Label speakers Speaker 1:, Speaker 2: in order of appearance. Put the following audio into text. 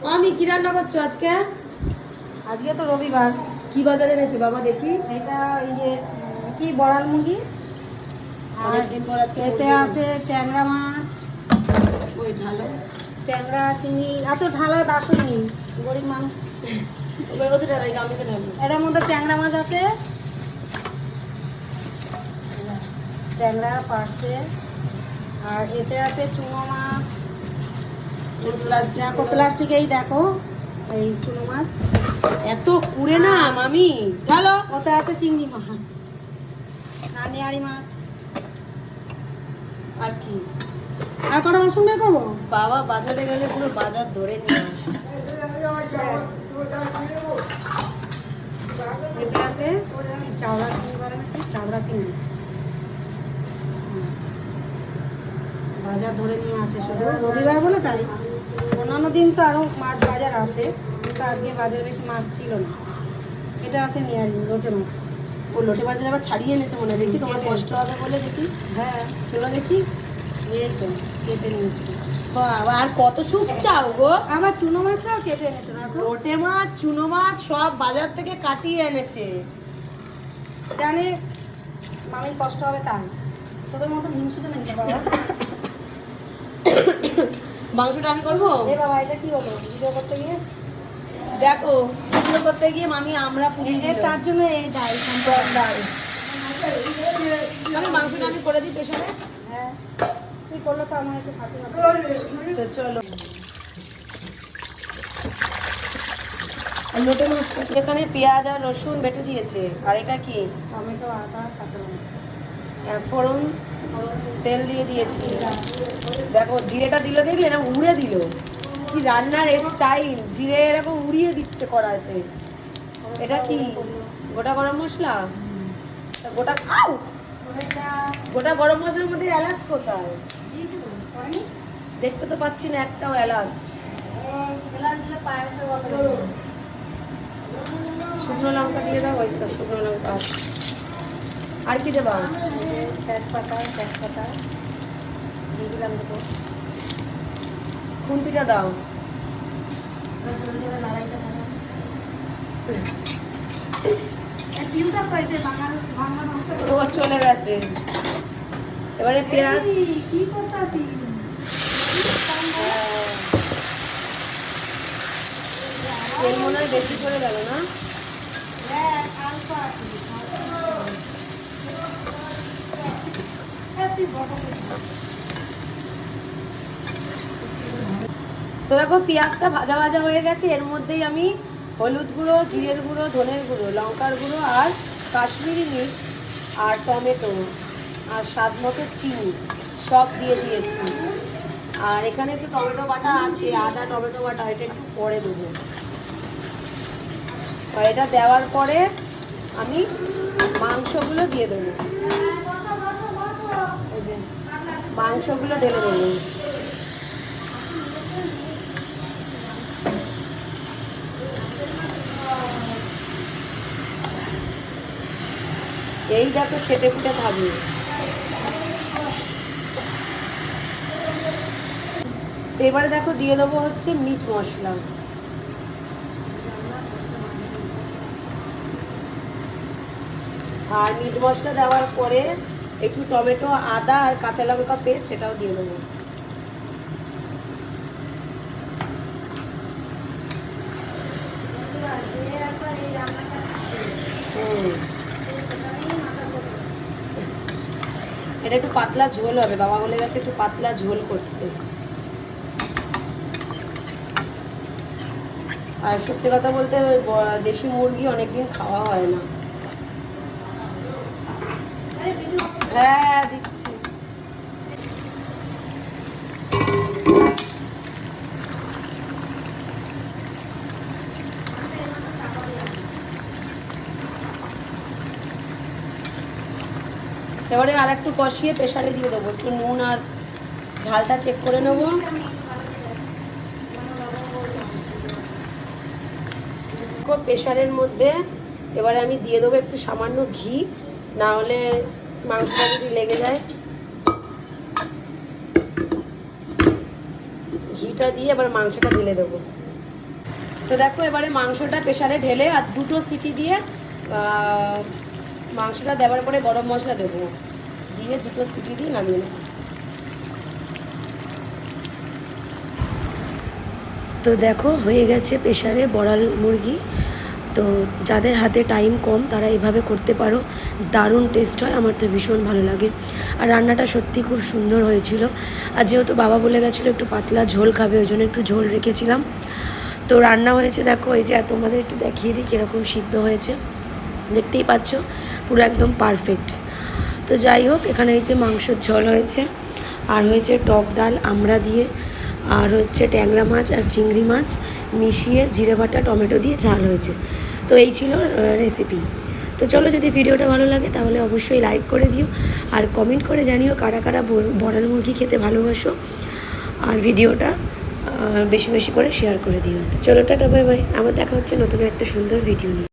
Speaker 1: আমি কি রান্না করছো আজকে?
Speaker 2: আজকে তো রবিবার।
Speaker 1: কি বাজারে এনেছে বাবা দেখি?
Speaker 2: এটা এই যে কি বড়াল মুরগি, আর
Speaker 1: অনেকদিন পর আজকে
Speaker 2: এতে
Speaker 1: মুরগি
Speaker 2: আছে ট্যাংরা মাছ,
Speaker 1: ওই ঢালো।
Speaker 2: ট্যাংরা চিংড়ি। এত ঢালার বাসন নেই, গরিব মানুষ।
Speaker 1: এবার ওদের ঢালাই, গামলিতে ঢালো।
Speaker 2: এটার মধ্যে ট্যাংরা মাছ আছে, ট্যাংরা পার্শে, আর এতে আছে চুনো মাছ। দেখো প্লাস্টিকেই দেখো এই চুনো মাছ।
Speaker 1: এত কুড়ে না মামি, ঢালো।
Speaker 2: ওতে আছে চিংড়ি মাছ, রানিয়ারি মাছ।
Speaker 1: আর কি?
Speaker 2: আর কটা বাসন বের করবো?
Speaker 1: বাবা বাজারে গেলে পুরো বাজার ধরে নিয়ে আসে।
Speaker 2: এতে আছে চাওড়া চিংড়ি বলে নাকি, চাওড়া চিংড়ি। বাজার ধরে নিয়ে আসে শুধু রবিবার বলে তাই। অন্যান্য দিন তো আরও মাছ বাজার আসে, কিন্তু আজকে বাজারে বেশি মাছ ছিল না। এটা আছে নিয়ারি লোটে মাছ।
Speaker 1: ও লোটে মাছের আবার ছাড়িয়ে এনেছে মনে হয়। দেখি তোমার কষ্ট হবে বলে দেখি।
Speaker 2: হ্যাঁ,
Speaker 1: চলো দেখি।
Speaker 2: এই তো কেটে নিয়েছি।
Speaker 1: বাবা আর কত সুখ চাও গো।
Speaker 2: আবার চুনো মাছটাও কেটে এনেছে দেখো।
Speaker 1: লোটে মাছ, চুনো মাছ সব বাজার থেকে কাটিয়ে এনেছে।
Speaker 2: জানে মামির কষ্ট হবে তাই। তোদের মতো হিংসুটে নাকি বাবা?
Speaker 1: মাংসটা আমি করবো।
Speaker 2: এ বাবা এটা কি হলো ভিডিও করতে গিয়ে?
Speaker 1: দেখো ভিডিও করতে গিয়ে মামি আমরা পুড়িয়ে দিল।
Speaker 2: তার জন্য এই দায়
Speaker 1: সব ডাল। আমি মাংসটা আমি করে দিই প্রেশারে।
Speaker 2: হ্যাঁ, তুই করলে তো আমার একটু খাতে হবে।
Speaker 1: তো চলো লোটে মাছটা এখানে পেঁয়াজ আর রসুন বেটে দিয়েছে। আর এটা কি?
Speaker 2: টমেটো, আদা, কাঁচা লঙ্কা,
Speaker 1: ফোড়ন, তেল দিয়ে দিয়েছি। দেখো জিরেটা দিল, দেখলে এরকম উড়ে দিল। কি রান্নার স্টাইল, জিরে এরকম উড়িয়ে দিচ্ছে কড়াইতে। এটা কি? গোটা গরম মশলা। তা গোটা খাও। গোটা গরম মশলার মধ্যে এলাচ কোথায়? দেখতে তো পাচ্ছি না একটাও এলাচ। শুকনো লঙ্কা দিয়ে দাও। ওই তো শুকনো লঙ্কা। আর কি দেবা?
Speaker 2: তেজপাতা দিয়ে দিলাম দুটো।
Speaker 1: খুন্তিটা দাও। ও চলে গেছে। এবারে পেঁয়াজ।
Speaker 2: কি করতাছি?
Speaker 1: তেল মনে হয় বেশি করে গেল না? তো দেখো পেঁয়াজটা ভাজা ভাজা হয়ে গেছে। এর মধ্যেই আমি হলুদ গুঁড়ো, জিরের গুঁড়ো, ধনের গুঁড়ো, লঙ্কার গুঁড়ো আর কাশ্মীরি মির্চ আর টমেটো আর স্বাদ মতো চিনি সব দিয়ে দিয়েছি। আর এখানে একটু টমেটো বাটা আছে, আদা টমেটো বাটা, এটা একটু পরে দেবো। আর এটা দেওয়ার পরে আমি মাংসগুলো দিয়ে দেবো। এই যে মাংসগুলো ঢেলে দেবো। এই দেখো চেটে ফুটে থাকবে। এবারে দেখো দিয়ে দেবো হচ্ছে মিট মশলা। আর মিট মশলা দেওয়ার পরে একটু টমেটো, আদা আর কাঁচা লঙ্কা পেস্ট সেটাও দিয়ে দেবো। এটা একটু পাতলা ঝোল হবে। বাবা বলে গেছে একটু পাতলা ঝোল করতে। আর সত্যি কথা বলতে দেশি মুরগি অনেকদিন খাওয়া হয় না। হ্যাঁ দিচ্ছি। এবারে আর একটু কষিয়ে প্রেসারে দিয়ে দেবো। একটু নুন আর ঝালটা চেক করে নেবো। প্রেসারের মধ্যে এবারে আমি দিয়ে দেবো একটু সামান্য ঘি, না হলে মাংসটা যদি লেগে যায়। ঘিটা দিয়ে এবার মাংসটা ঢেলে দেবো। তো দেখো এবারে মাংসটা প্রেসারে ঢেলে আর 2টো সিটি দিয়ে মাংসটা দেওয়ার পরে গরম মশলা দেবো, দিয়ে 2টো সিটি দিয়ে নামিয়ে নেবো।
Speaker 3: তো দেখো হয়ে গেছে প্রেসারে বড়াল মুরগি। তো যাদের হাতে টাইম কম তারা এভাবে করতে পারো, দারুণ টেস্ট হয়, আমার তো ভীষণ ভালো লাগে। আর রান্নাটা সত্যি খুব সুন্দর হয়েছিল। আর যেহেতু বাবা বলে গেছিলো একটু পাতলা ঝোল খাবে, ওই জন্য একটু ঝোল রেখেছিলাম। তো রান্না হয়েছে দেখো, এই যে তোমাদের একটু দেখিয়ে দিই কীরকম সিদ্ধ হয়েছে, দেখতেই পাচ্ছ পুরো একদম পারফেক্ট। তো যাই হোক, এখানে এই যে মাংসের ঝোল হয়েছে, আর হয়েছে টক ডাল আমড়া দিয়ে, আর হচ্ছে ট্যাংরা মাছ আর চিংড়ি মাছ মিশিয়ে জিরে বাটা টমেটো দিয়ে ঝাল হয়েছে। তো এই ছিল রেসিপি। তো চলো, যদি ভিডিওটা ভালো লাগে তাহলে অবশ্যই লাইক করে দিও, আর কমেন্ট করে জানিও কারা কারা বড়াল মুরগি খেতে ভালোবাসো, আর ভিডিওটা বেশি বেশি করে শেয়ার করে দিও। তো চলো, টাটা, বাই বাই। আবার দেখা হচ্ছে নতুন একটা সুন্দর ভিডিও নিয়ে।